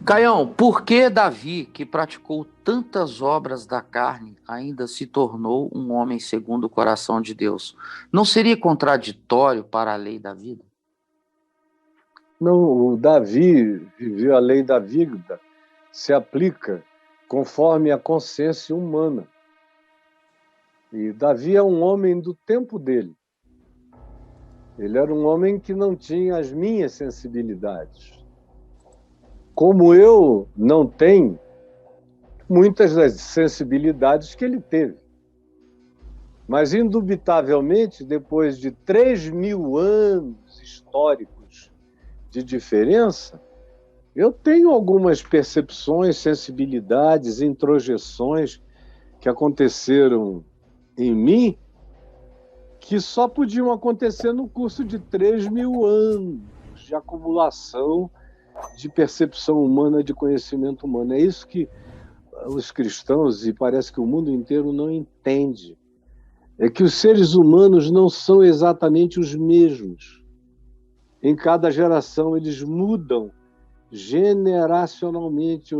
Caião, por que Davi, que praticou tantas obras da carne, ainda se tornou um homem segundo o coração de Deus? Não seria contraditório para a lei da vida? Não, o Davi viveu a lei da vida, se aplica conforme a consciência humana. E Davi é um homem do tempo dele. Ele era um homem que não tinha as minhas sensibilidades. Como eu não tenho muitas das sensibilidades que ele teve. Mas, indubitavelmente, depois de 3.000 anos históricos de diferença, eu tenho algumas percepções, sensibilidades, introjeções que aconteceram em mim que só podiam acontecer no curso de 3.000 anos de acumulação de percepção humana, de conhecimento humano. É isso que os cristãos, e parece que o mundo inteiro não entende. É que os seres humanos não são exatamente os mesmos. Em cada geração eles mudam generacionalmente,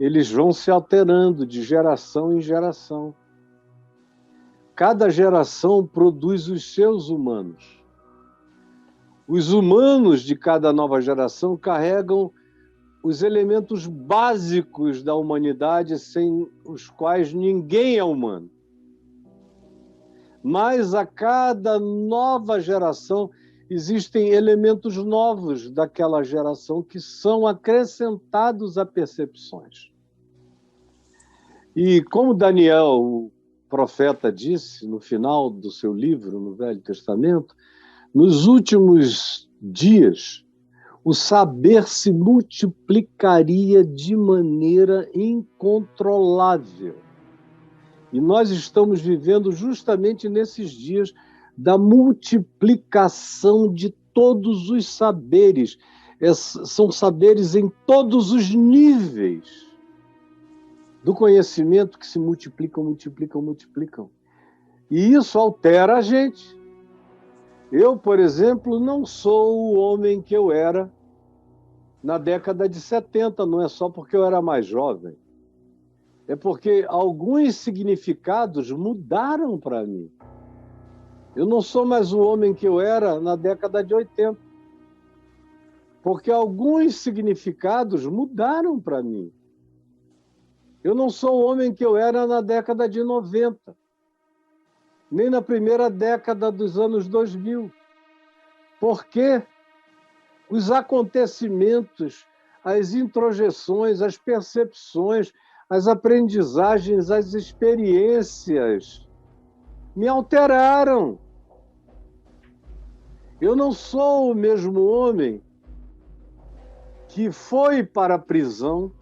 eles vão se alterando de geração em geração. Cada geração produz os seus humanos. Os humanos de cada nova geração carregam os elementos básicos da humanidade, sem os quais ninguém é humano. Mas a cada nova geração existem elementos novos daquela geração que são acrescentados a percepções. E como Daniel, o profeta, disse no final do seu livro, no Velho Testamento, nos últimos dias, o saber se multiplicaria de maneira incontrolável. E nós estamos vivendo justamente nesses dias da multiplicação de todos os saberes. São saberes em todos os níveis do conhecimento que se multiplicam, multiplicam, multiplicam. E isso altera a gente. Eu, por exemplo, não sou o homem que eu era na década de 70, não é só porque eu era mais jovem. É porque alguns significados mudaram para mim. Eu não sou mais o homem que eu era na década de 80. Porque alguns significados mudaram para mim. Eu não sou o homem que eu era na década de 90, nem na primeira década dos anos 2000. Porque os acontecimentos, as introjeções, as percepções, as aprendizagens, as experiências me alteraram. Eu não sou o mesmo homem que foi para a prisão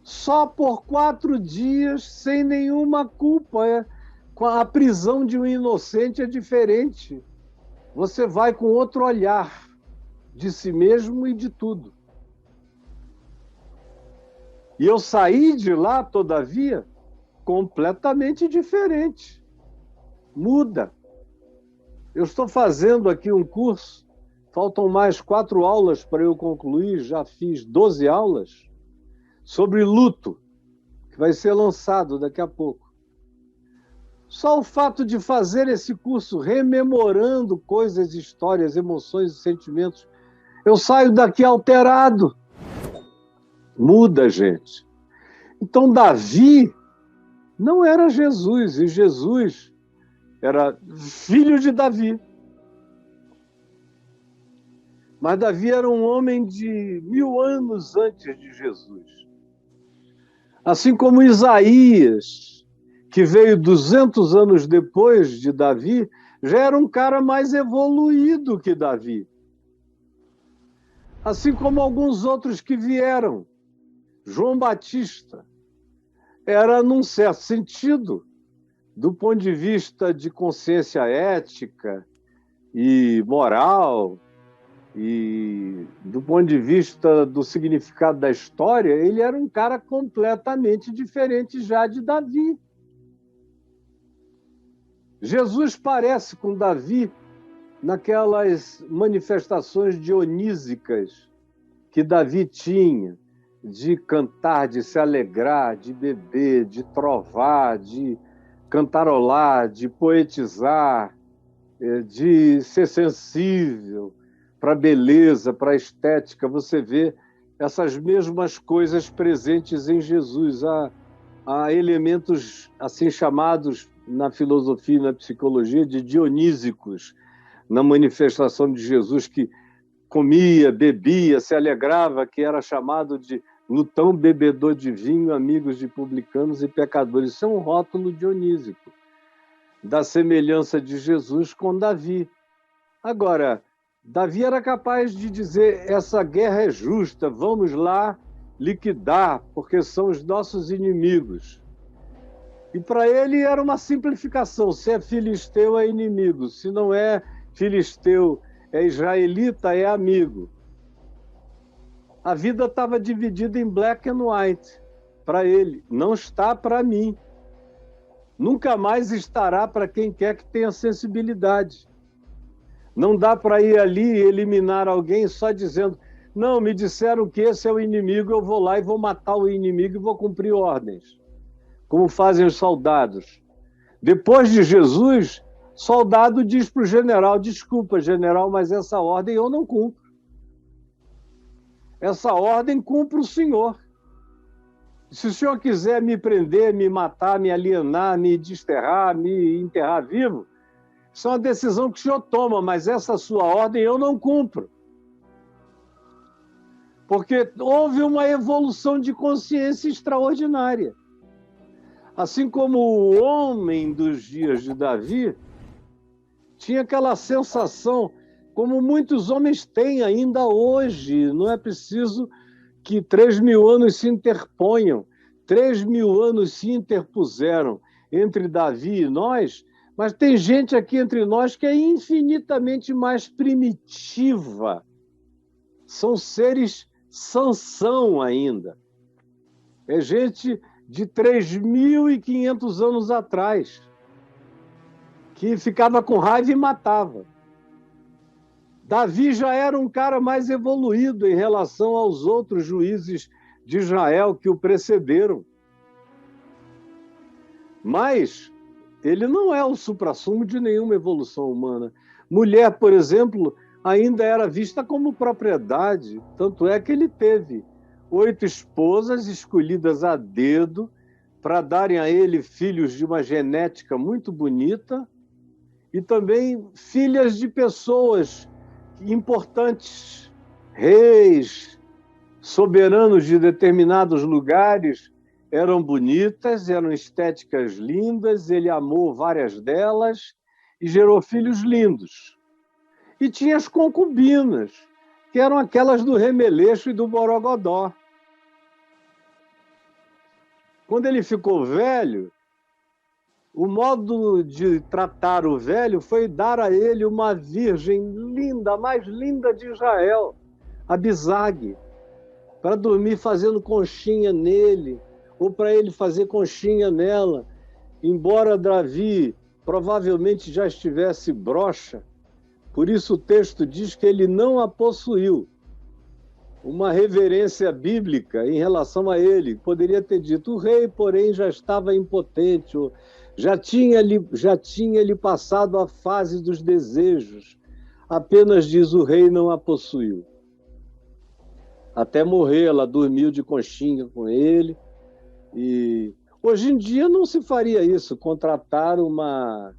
só por 4 dias, sem nenhuma culpa. A prisão de um inocente é diferente. Você vai com outro olhar de si mesmo e de tudo. E eu saí de lá, todavia, completamente diferente. Muda. Eu estou fazendo aqui um curso, faltam mais 4 aulas para eu concluir, já fiz 12 aulas, sobre luto, que vai ser lançado daqui a pouco. Só o fato de fazer esse curso, rememorando coisas, histórias, emoções e sentimentos, eu saio daqui alterado. Muda, gente. Então, Davi não era Jesus, e Jesus era filho de Davi. Mas Davi era um homem de 1000 anos antes de Jesus. Assim como Isaías, que veio 200 anos depois de Davi, já era um cara mais evoluído que Davi. Assim como alguns outros que vieram. João Batista era, num certo sentido, do ponto de vista de consciência ética e moral, e do ponto de vista do significado da história, ele era um cara completamente diferente já de Davi. Jesus parece com Davi naquelas manifestações dionísicas que Davi tinha de cantar, de se alegrar, de beber, de trovar, de cantarolar, de poetizar, de ser sensível para a beleza, para a estética. Você vê essas mesmas coisas presentes em Jesus. Há elementos assim chamados na filosofia e na psicologia de dionísicos na manifestação de Jesus, que comia, bebia, se alegrava, que era chamado de glutão, bebedor de vinho, amigos de publicanos e pecadores. Isso é um rótulo dionísico da semelhança de Jesus com Davi. Agora, Davi era capaz de dizer: essa guerra é justa, vamos lá liquidar, porque são os nossos inimigos. E para ele era uma simplificação: se é filisteu, é inimigo; se não é filisteu, é israelita, é amigo. A vida estava dividida em black and white para ele. Não está para mim. Nunca mais estará para quem quer que tenha sensibilidade. Não dá para ir ali e eliminar alguém só dizendo: não, me disseram que esse é o inimigo, eu vou lá e vou matar o inimigo e vou cumprir ordens, como fazem os soldados. Depois de Jesus, soldado diz para o general: desculpa, general, mas essa ordem eu não cumpro. Essa ordem cumpre o senhor. Se o senhor quiser me prender, me matar, me alienar, me desterrar, me enterrar vivo, isso é uma decisão que o senhor toma, mas essa sua ordem eu não cumpro. Porque houve uma evolução de consciência extraordinária. Assim como o homem dos dias de Davi tinha aquela sensação, como muitos homens têm ainda hoje. Não é preciso que 3.000 anos se interponham. 3.000 anos se interpuseram entre Davi e nós, mas tem gente aqui entre nós que é infinitamente mais primitiva. São seres Sansão ainda. É gente de 3.500 anos atrás, que ficava com raiva e matava. Davi já era um cara mais evoluído em relação aos outros juízes de Israel que o precederam. Mas ele não é o suprassumo de nenhuma evolução humana. Mulher, por exemplo, ainda era vista como propriedade, tanto é que ele teve 8 esposas escolhidas a dedo para darem a ele filhos de uma genética muito bonita e também filhas de pessoas importantes, reis, soberanos de determinados lugares. Eram bonitas, eram estéticas lindas, ele amou várias delas e gerou filhos lindos. E tinha as concubinas, que eram aquelas do remeleixo e do borogodó. Quando ele ficou velho, o modo de tratar o velho foi dar a ele uma virgem linda, a mais linda de Israel, Abisag, para dormir fazendo conchinha nele, ou para ele fazer conchinha nela. Embora Davi provavelmente já estivesse broxa, por isso o texto diz que ele não a possuiu. Uma reverência bíblica em relação a ele. Poderia ter dito: o rei, porém, já estava impotente, ou já tinha lhe passado a fase dos desejos. Apenas diz: o rei não a possuiu. Até morrer, ela dormiu de conchinha com ele. E hoje em dia não se faria isso, contratar uma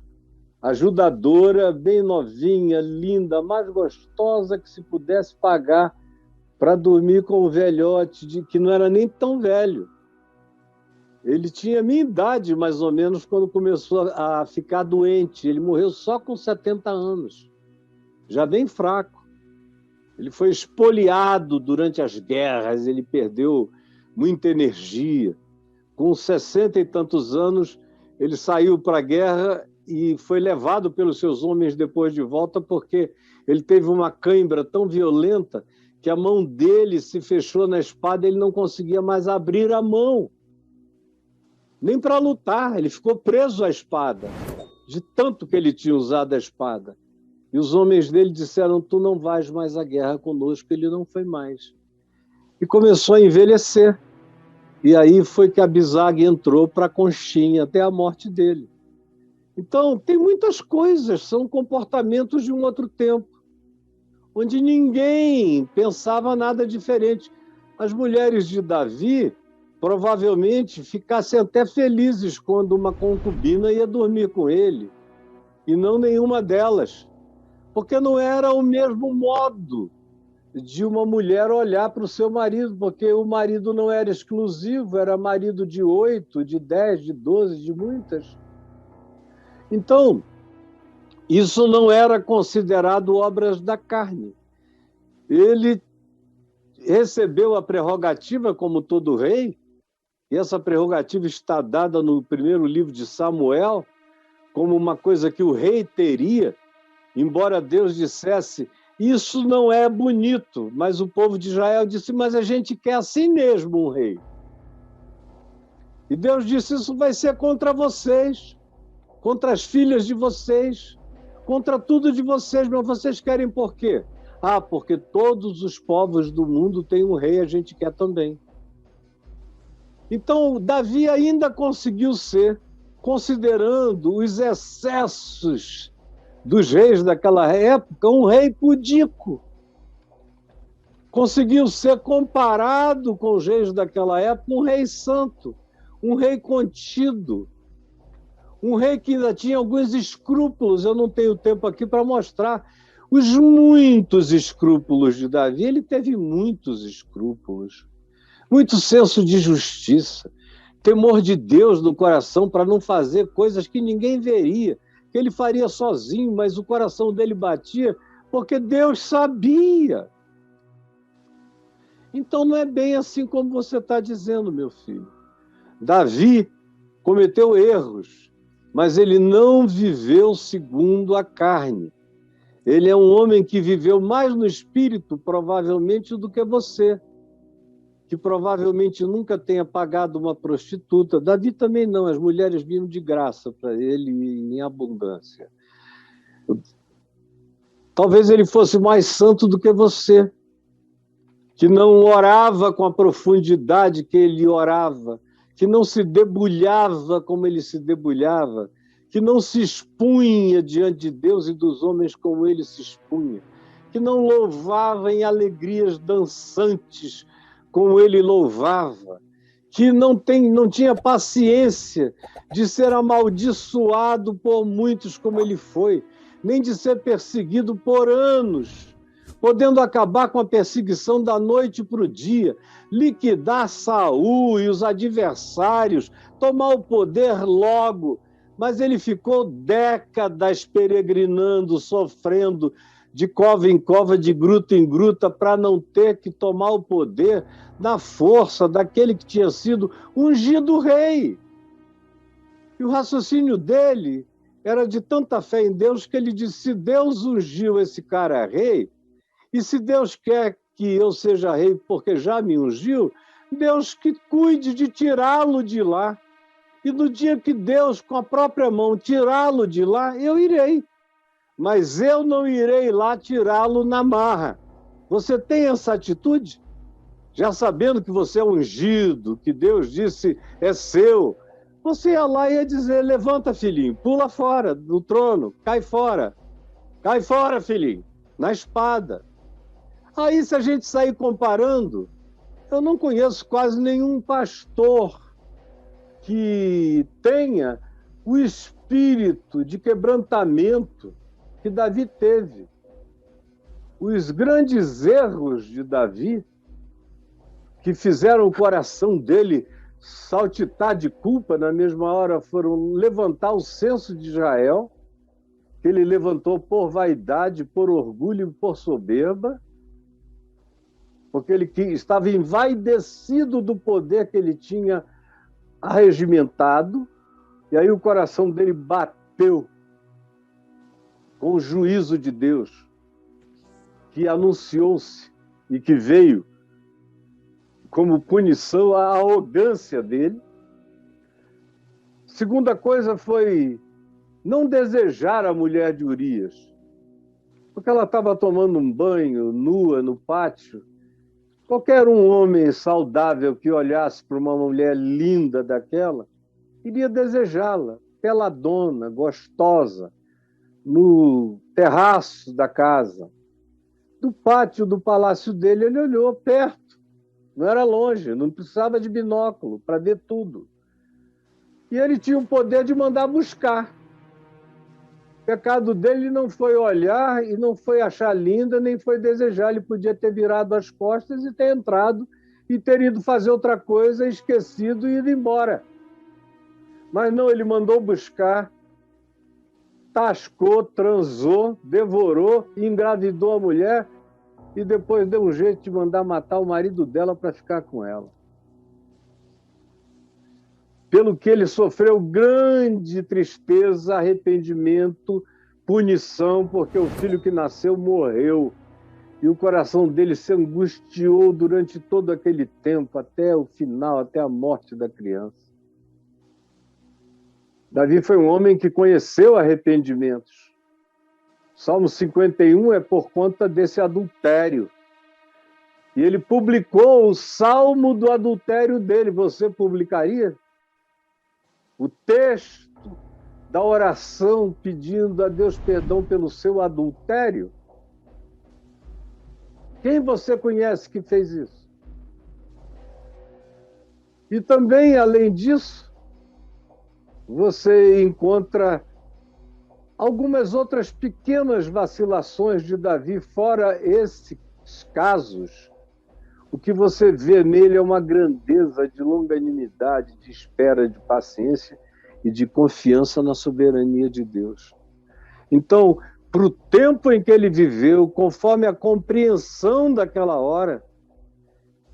ajudadora bem novinha, linda, mais gostosa que se pudesse pagar para dormir com o velhote, que não era nem tão velho. Ele tinha a minha idade, mais ou menos, quando começou a ficar doente. Ele morreu só com 70 anos, já bem fraco. Ele foi espoliado durante as guerras, ele perdeu muita energia. Com 60 e tantos anos, ele saiu para a guerra e foi levado pelos seus homens depois de volta, porque ele teve uma cãibra tão violenta que a mão dele se fechou na espada, ele não conseguia mais abrir a mão, nem para lutar. Ele ficou preso à espada, de tanto que ele tinha usado a espada. E os homens dele disseram: tu não vais mais à guerra conosco. Ele não foi mais. e começou a envelhecer. E aí foi que Abisag entrou para a conchinha até a morte dele. Então, tem muitas coisas, são comportamentos de um outro tempo, onde ninguém pensava nada diferente. As mulheres de Davi provavelmente ficassem até felizes quando uma concubina ia dormir com ele, e não nenhuma delas, porque não era o mesmo modo de uma mulher olhar para o seu marido, porque o marido não era exclusivo, era marido de 8, de 10, de 12, de muitas. Então, isso não era considerado obras da carne. Ele recebeu a prerrogativa como todo rei, e essa prerrogativa está dada no primeiro livro de Samuel, como uma coisa que o rei teria, embora Deus dissesse, isso não é bonito, mas o povo de Israel disse, mas a gente quer assim mesmo um rei. E Deus disse, isso vai ser contra vocês, contra as filhas de vocês, contra tudo de vocês, mas vocês querem por quê? Ah, porque todos os povos do mundo têm um rei, a gente quer também. Então, Davi ainda conseguiu ser, considerando os excessos dos reis daquela época, um rei pudico. Conseguiu ser comparado com os reis daquela época, um rei santo, um rei contido, um rei que ainda tinha alguns escrúpulos. Eu não tenho tempo aqui para mostrar os muitos escrúpulos de Davi. Ele teve muitos escrúpulos, muito senso de justiça, temor de Deus no coração para não fazer coisas que ninguém veria, que ele faria sozinho, mas o coração dele batia porque Deus sabia. Então não é bem assim como você está dizendo, meu filho. Davi cometeu erros, mas ele não viveu segundo a carne. Ele é um homem que viveu mais no espírito, provavelmente, do que você, que provavelmente nunca tenha pagado uma prostituta. Davi também não, as mulheres vinham de graça para ele em abundância. Talvez ele fosse mais santo do que você, que não orava com a profundidade que ele orava, que não se debulhava como ele se debulhava, que não se expunha diante de Deus e dos homens como ele se expunha, que não louvava em alegrias dançantes como ele louvava, que não tinha paciência de ser amaldiçoado por muitos como ele foi, nem de ser perseguido por anos, podendo acabar com a perseguição da noite para o dia, liquidar Saul e os adversários, tomar o poder logo. Mas ele ficou décadas peregrinando, sofrendo, de cova em cova, de gruta em gruta, para não ter que tomar o poder na força daquele que tinha sido ungido rei. E o raciocínio dele era de tanta fé em Deus que ele disse, se Deus ungiu esse cara rei, e se Deus quer que eu seja rei porque já me ungiu, Deus que cuide de tirá-lo de lá. E no dia que Deus, com a própria mão, tirá-lo de lá, eu irei. Mas eu não irei lá tirá-lo na marra. Você tem essa atitude? Já sabendo que você é ungido, que Deus disse é seu, você ia lá e ia dizer, levanta, filhinho, pula fora do trono, cai fora, filhinho, na espada. Aí, se a gente sair comparando, eu não conheço quase nenhum pastor que tenha o espírito de quebrantamento que Davi teve. Os grandes erros de Davi, que fizeram o coração dele saltitar de culpa, na mesma hora foram levantar o censo de Israel, que ele levantou por vaidade, por orgulho e por soberba, porque ele estava envaidecido do poder que ele tinha arregimentado, e aí o coração dele bateu com o juízo de Deus, que anunciou-se e que veio como punição à arrogância dele. Segunda coisa foi não desejar a mulher de Urias, porque ela estava tomando um banho nua no pátio, Qualquer um homem saudável que olhasse para uma mulher linda daquela, iria desejá-la, peladona, gostosa, no terraço da casa. Do pátio do palácio dele, ele olhou perto, não era longe, não precisava de binóculo para ver tudo. E ele tinha o poder de mandar buscar. O pecado dele não foi olhar e não foi achar linda, nem foi desejar. Ele podia ter virado as costas e ter entrado e ter ido fazer outra coisa, esquecido e ido embora. Mas não, ele mandou buscar, tascou, transou, devorou, engravidou a mulher e depois deu um jeito de mandar matar o marido dela para ficar com ela. Pelo que ele sofreu grande tristeza, arrependimento, punição, porque o filho que nasceu morreu. E o coração dele se angustiou durante todo aquele tempo, até o final, até a morte da criança. Davi foi um homem que conheceu arrependimentos. Salmo 51 é por conta desse adultério. E ele publicou o salmo do adultério dele. Você publicaria? O texto da oração pedindo a Deus perdão pelo seu adultério? Quem você conhece que fez isso? E também, além disso, você encontra algumas outras pequenas vacilações de Davi, fora esses casos. O que você vê nele é uma grandeza de longanimidade, de espera, de paciência e de confiança na soberania de Deus. Então, para o tempo em que ele viveu, conforme a compreensão daquela hora,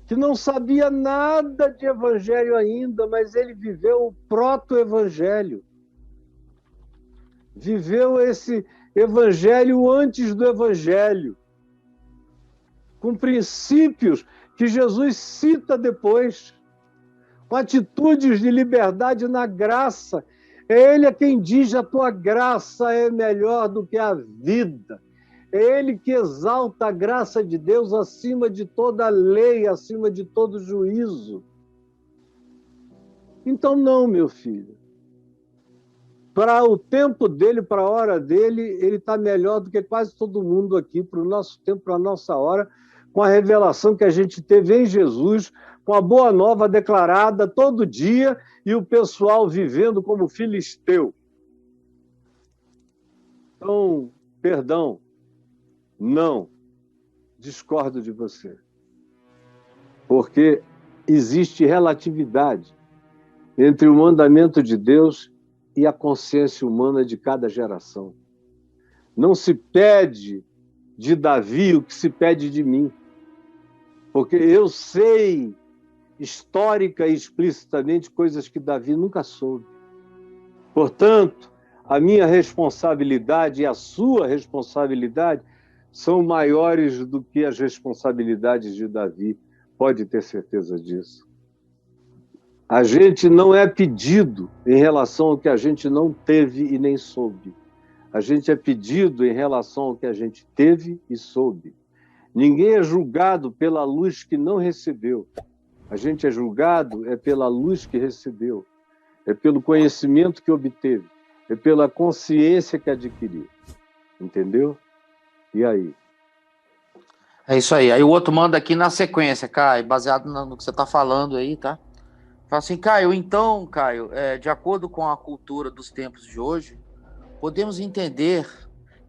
que não sabia nada de evangelho ainda, mas ele viveu o proto-evangelho. Viveu esse evangelho antes do evangelho, com princípios que Jesus cita depois, com atitudes de liberdade na graça. É Ele quem diz: a tua graça é melhor do que a vida. É Ele que exalta a graça de Deus acima de toda lei, acima de todo juízo. Então não, meu filho. Para o tempo dele, para a hora dele, ele está melhor do que quase todo mundo aqui, para o nosso tempo, para a nossa hora, com a revelação que a gente teve em Jesus, com a boa nova declarada todo dia e o pessoal vivendo como filisteu. Então, perdão, não, discordo de você. Porque existe relatividade entre o mandamento de Deus e a consciência humana de cada geração. Não se pede de Davi o que se pede de mim, porque eu sei histórica e explicitamente coisas que Davi nunca soube. Portanto, a minha responsabilidade e a sua responsabilidade são maiores do que as responsabilidades de Davi. Pode ter certeza disso. A gente não é pedido em relação ao que a gente não teve e nem soube. A gente é pedido em relação ao que a gente teve e soube. Ninguém é julgado pela luz que não recebeu. A gente é julgado pela luz que recebeu. É pelo conhecimento que obteve. É pela consciência que adquiriu. Entendeu? E aí? É isso aí. Aí o outro manda aqui na sequência, Caio, baseado no que você está falando aí, tá? Fala assim, Caio, então, Caio, de acordo com a cultura dos tempos de hoje, podemos entender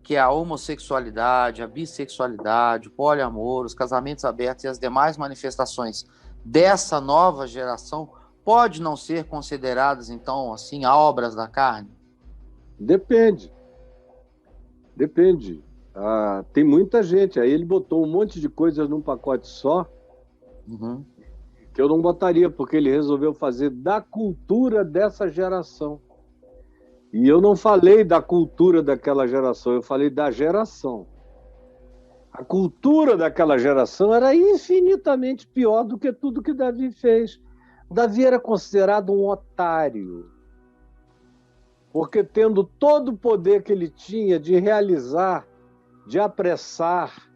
que a homossexualidade, a bissexualidade, o poliamor, os casamentos abertos e as demais manifestações dessa nova geração pode não ser consideradas, então, assim, obras da carne? Depende. Tem muita gente. Aí ele botou um monte de coisas num pacote só, que eu não botaria, porque ele resolveu fazer da cultura dessa geração. E eu não falei da cultura daquela geração, eu falei da geração. A cultura daquela geração era infinitamente pior do que tudo que Davi fez. Davi era considerado um otário, porque tendo todo o poder que ele tinha de realizar, de apressar,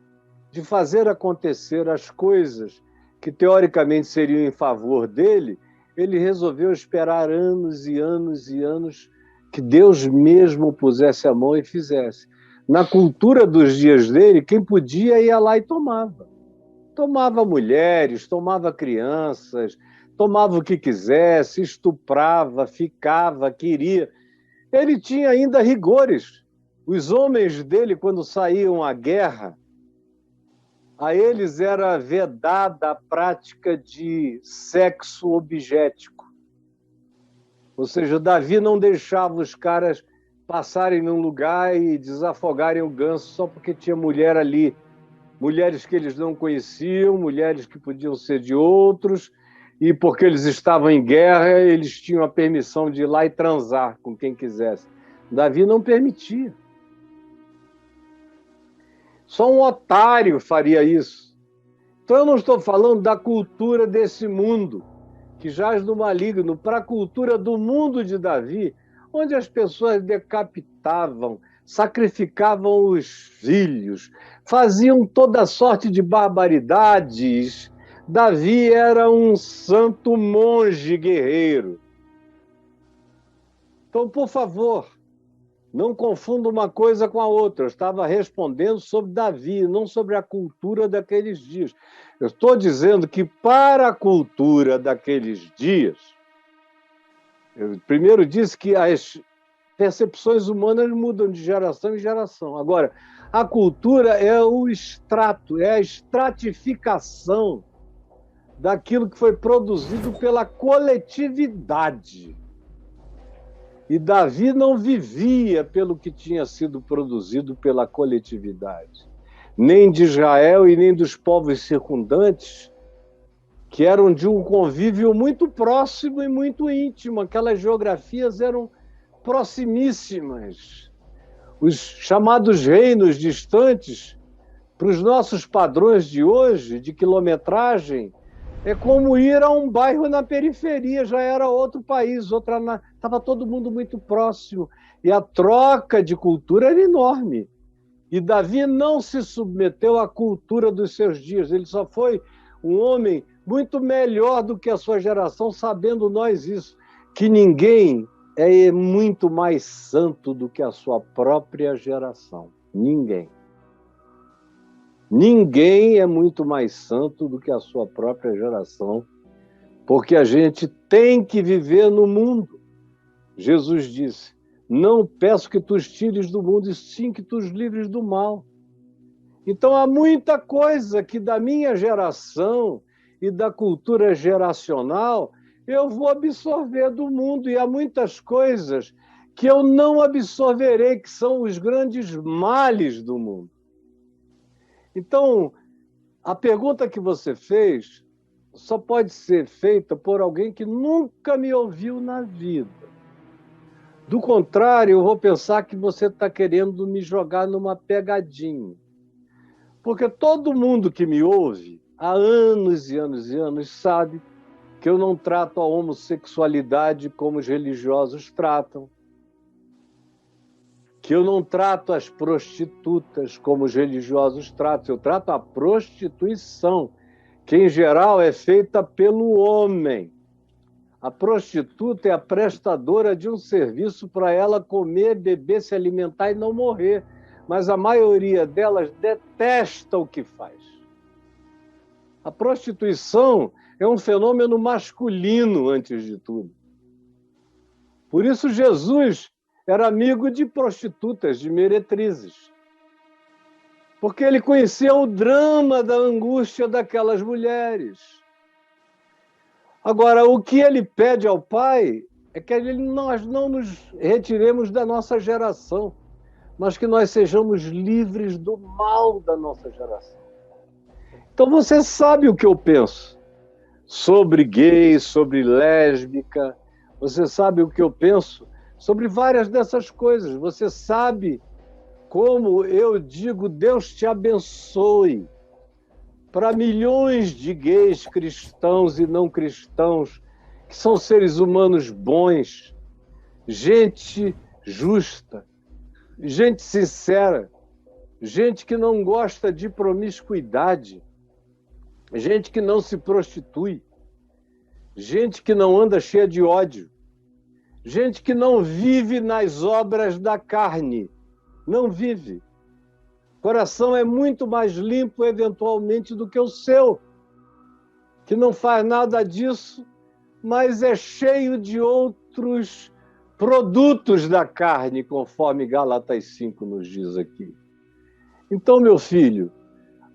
de fazer acontecer as coisas que teoricamente seriam em favor dele, ele resolveu esperar anos e anos e anos que Deus mesmo pusesse a mão e fizesse. Na cultura dos dias dele, quem podia ia lá e tomava. Tomava mulheres, tomava crianças, tomava o que quisesse, estuprava, ficava, queria. Ele tinha ainda rigores. Os homens dele, quando saíam à guerra, a eles era vedada a prática de sexo objético. Ou seja, Davi não deixava os caras passarem num lugar e desafogarem o ganso só porque tinha mulher ali. Mulheres que eles não conheciam, mulheres que podiam ser de outros, e porque eles estavam em guerra, eles tinham a permissão de ir lá e transar com quem quisesse. Davi não permitia. Só um otário faria isso. Então eu não estou falando da cultura desse mundo, que jaz no maligno, para a cultura do mundo de Davi, onde as pessoas decapitavam, sacrificavam os filhos, faziam toda sorte de barbaridades. Davi era um santo monge guerreiro. Então, por favor, não confunda uma coisa com a outra. Eu estava respondendo sobre Davi, não sobre a cultura daqueles dias. Eu estou dizendo que para a cultura daqueles dias, eu primeiro disse que as percepções humanas mudam de geração em geração. Agora, a cultura é o extrato, é a estratificação daquilo que foi produzido pela coletividade. E Davi não vivia pelo que tinha sido produzido pela coletividade, nem de Israel e nem dos povos circundantes, que eram de um convívio muito próximo e muito íntimo. Aquelas geografias eram proximíssimas. Os chamados reinos distantes, para os nossos padrões de hoje, de quilometragem, é como ir a um bairro na periferia, já era outro país, estava todo mundo muito próximo. E a troca de cultura era enorme. E Davi não se submeteu à cultura dos seus dias, ele só foi um homem muito melhor do que a sua geração, sabendo nós isso, que ninguém é muito mais santo do que a sua própria geração. Ninguém. Ninguém é muito mais santo do que a sua própria geração, porque a gente tem que viver no mundo. Jesus disse, não peço que tu os tires do mundo, e sim que tu os livres do mal. Então há muita coisa que da minha geração e da cultura geracional eu vou absorver do mundo, e há muitas coisas que eu não absorverei, que são os grandes males do mundo. Então, a pergunta que você fez só pode ser feita por alguém que nunca me ouviu na vida. Do contrário, eu vou pensar que você está querendo me jogar numa pegadinha. Porque todo mundo que me ouve há anos e anos e anos sabe que eu não trato a homossexualidade como os religiosos tratam, que eu não trato as prostitutas como os religiosos tratam, eu trato a prostituição, que em geral é feita pelo homem. A prostituta é a prestadora de um serviço para ela comer, beber, se alimentar e não morrer, mas a maioria delas detesta o que faz. A prostituição é um fenômeno masculino, antes de tudo. Por isso Jesus era amigo de prostitutas, de meretrizes. Porque ele conhecia o drama da angústia daquelas mulheres. Agora, o que ele pede ao Pai é que nós não nos retiremos da nossa geração, mas que nós sejamos livres do mal da nossa geração. Então você sabe o que eu penso sobre gay, sobre lésbica, você sabe o que eu penso sobre várias dessas coisas. Você sabe como eu digo, Deus te abençoe para milhões de gays cristãos e não cristãos, que são seres humanos bons, gente justa, gente sincera, gente que não gosta de promiscuidade. gente que não se prostitui, gente que não anda cheia de ódio, gente que não vive nas obras da carne, não vive. O coração é muito mais limpo, eventualmente, do que o seu, que não faz nada disso, mas é cheio de outros produtos da carne, conforme Gálatas 5 nos diz aqui. Então, meu filho,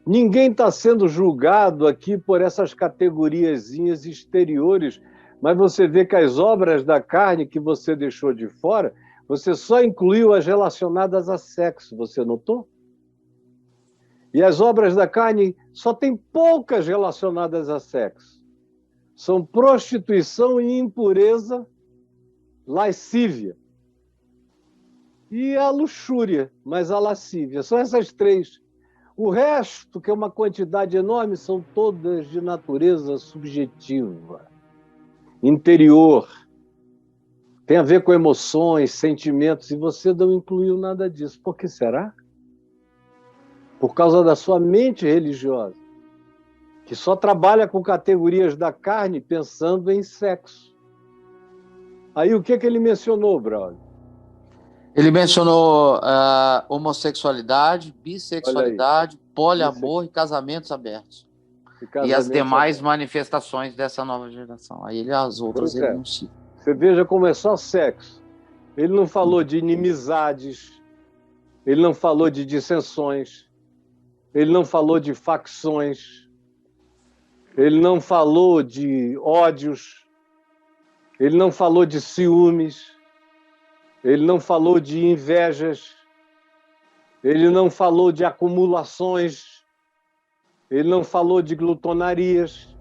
ninguém está sendo julgado aqui por essas categoriazinhas exteriores, mas você vê que as obras da carne que você deixou de fora, você só incluiu as relacionadas a sexo, você notou? E as obras da carne só tem poucas relacionadas a sexo. São prostituição e impureza, lascívia. E a luxúria, mas a lascívia. São essas três. O resto, que é uma quantidade enorme, são todas de natureza subjetiva, interior. Tem a ver com emoções, sentimentos, e você não incluiu nada disso. Por que será? Por causa da sua mente religiosa, que só trabalha com categorias da carne pensando em sexo. Aí o que ele mencionou, Braulio? Ele mencionou homossexualidade, bissexualidade, poliamor e casamentos abertos. E as demais manifestações dessa nova geração. Aí as outras ele não cita. Você veja como é só sexo. Ele não falou de inimizades, ele não falou de dissensões, ele não falou de facções, ele não falou de ódios, ele não falou de ciúmes, ele não falou de invejas, ele não falou de acumulações, ele não falou de glutonarias,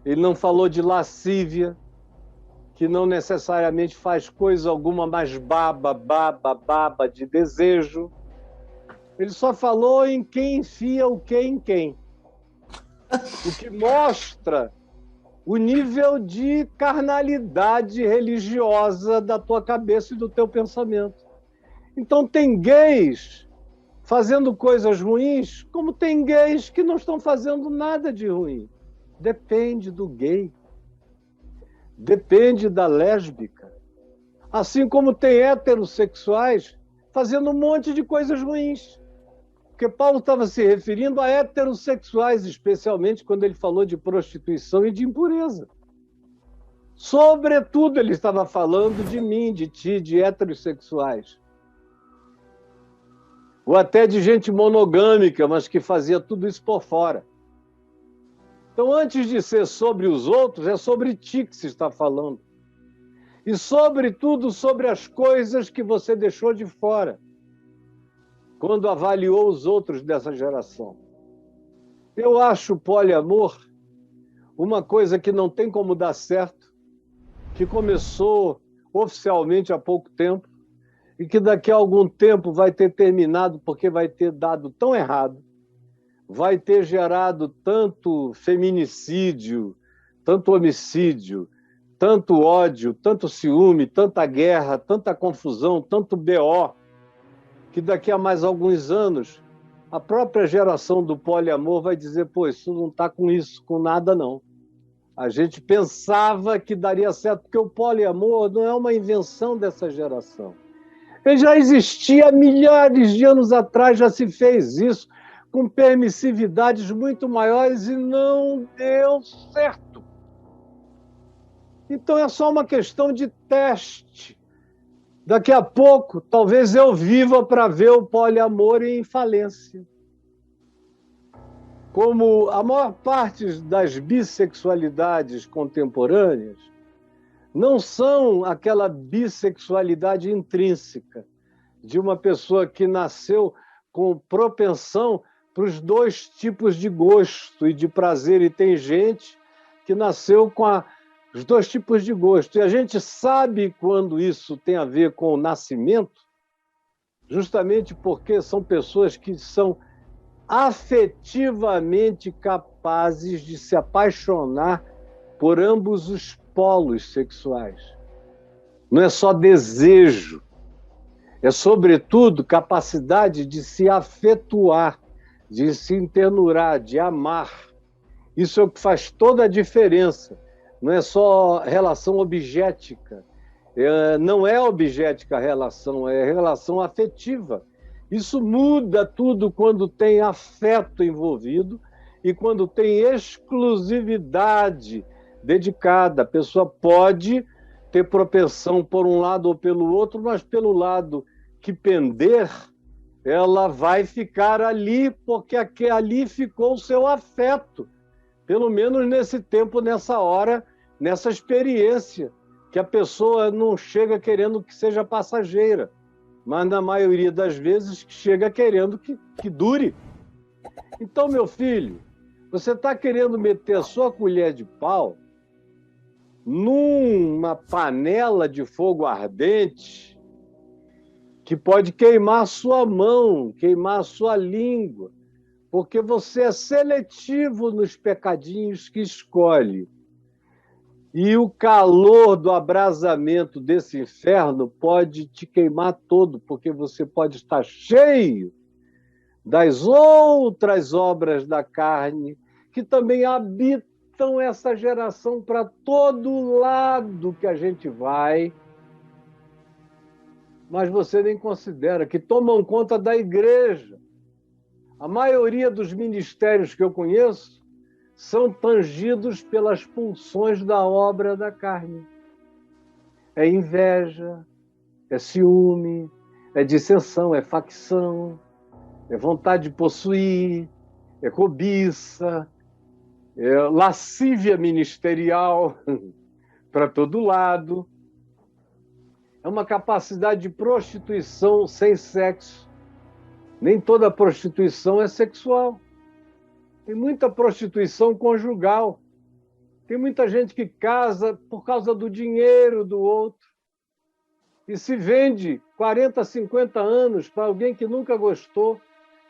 ele não falou de lascívia, que não necessariamente faz coisa alguma, mas baba de desejo. Ele só falou em quem enfia o que em quem. O que mostra o nível de carnalidade religiosa da tua cabeça e do teu pensamento. Então tem gays fazendo coisas ruins, como tem gays que não estão fazendo nada de ruim. Depende do gay. Depende da lésbica. Assim como tem heterossexuais fazendo um monte de coisas ruins. Porque Paulo estava se referindo a heterossexuais, especialmente quando ele falou de prostituição e de impureza. Sobretudo, ele estava falando de mim, de ti, de heterossexuais. Ou até de gente monogâmica, mas que fazia tudo isso por fora. Então, antes de ser sobre os outros, é sobre ti que se está falando. E, sobretudo, sobre as coisas que você deixou de fora, quando avaliou os outros dessa geração. Eu acho o poliamor uma coisa que não tem como dar certo, que começou oficialmente há pouco tempo e que daqui a algum tempo vai ter terminado porque vai ter dado tão errado, vai ter gerado tanto feminicídio, tanto homicídio, tanto ódio, tanto ciúme, tanta guerra, tanta confusão, tanto BO, que daqui a mais alguns anos a própria geração do poliamor vai dizer, pô, isso não está com isso, com nada não. A gente pensava que daria certo, porque o poliamor não é uma invenção dessa geração. Ele já existia há milhares de anos atrás, já se fez isso, com permissividades muito maiores e não deu certo. Então é só uma questão de teste. Daqui a pouco, talvez eu viva para ver o poliamor em falência. Como a maior parte das bissexualidades contemporâneas não são aquela bissexualidade intrínseca de uma pessoa que nasceu com propensão para os dois tipos de gosto e de prazer, e tem gente que nasceu com os dois tipos de gosto. E a gente sabe quando isso tem a ver com o nascimento, justamente porque são pessoas que são afetivamente capazes de se apaixonar por ambos os polos sexuais. Não é só desejo, é, sobretudo, capacidade de se afetuar, de se internurar, de amar. Isso é o que faz toda a diferença. Não é só relação objetica. Não é objetica a relação, é relação afetiva. Isso muda tudo quando tem afeto envolvido e quando tem exclusividade dedicada. A pessoa pode ter propensão por um lado ou pelo outro, mas pelo lado que pender, ela vai ficar ali, porque ali ficou o seu afeto. Pelo menos nesse tempo, nessa hora, nessa experiência, que a pessoa não chega querendo que seja passageira, mas na maioria das vezes chega querendo que dure. Então, meu filho, você está querendo meter a sua colher de pau numa panela de fogo ardente que pode queimar a sua mão, queimar a sua língua, porque você é seletivo nos pecadinhos que escolhe. E o calor do abrasamento desse inferno pode te queimar todo, porque você pode estar cheio das outras obras da carne, que também habitam essa geração para todo lado que a gente vai, mas você nem considera, que tomam conta da igreja. A maioria dos ministérios que eu conheço são tangidos pelas pulsões da obra da carne. É inveja, é ciúme, é dissensão, é facção, é vontade de possuir, é cobiça, é lascívia ministerial para todo lado. É uma capacidade de prostituição sem sexo. Nem toda prostituição é sexual. Tem muita prostituição conjugal. Tem muita gente que casa por causa do dinheiro do outro e se vende 40, 50 anos para alguém que nunca gostou.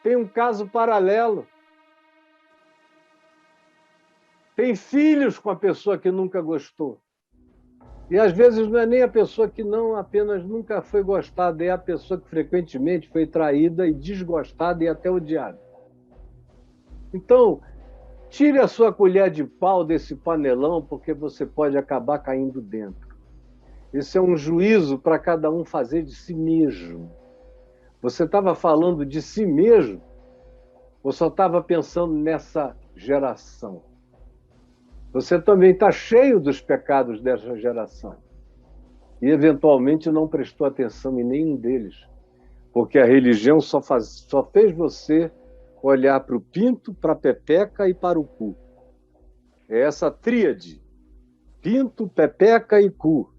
Tem um caso paralelo. Tem filhos com a pessoa que nunca gostou. E às vezes não é nem a pessoa que não apenas nunca foi gostada, é a pessoa que frequentemente foi traída e desgostada e até odiada. Então, tire a sua colher de pau desse panelão, porque você pode acabar caindo dentro. Esse é um juízo para cada um fazer de si mesmo. Você estava falando de si mesmo, ou só estava pensando nessa geração? Você também está cheio dos pecados dessa geração. E, eventualmente, não prestou atenção em nenhum deles. Porque a religião só fez você olhar para o pinto, para a pepeca e para o cu. É essa tríade. Pinto, pepeca e cu.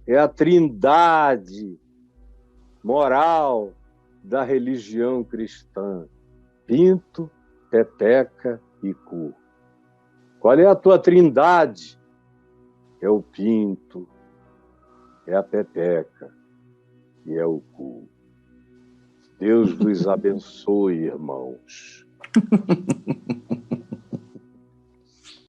É a trindade moral da religião cristã. Pinto, pepeca e cu. Qual é a tua trindade? É o pinto, é a pepeca e é o cu. Deus vos abençoe, irmãos.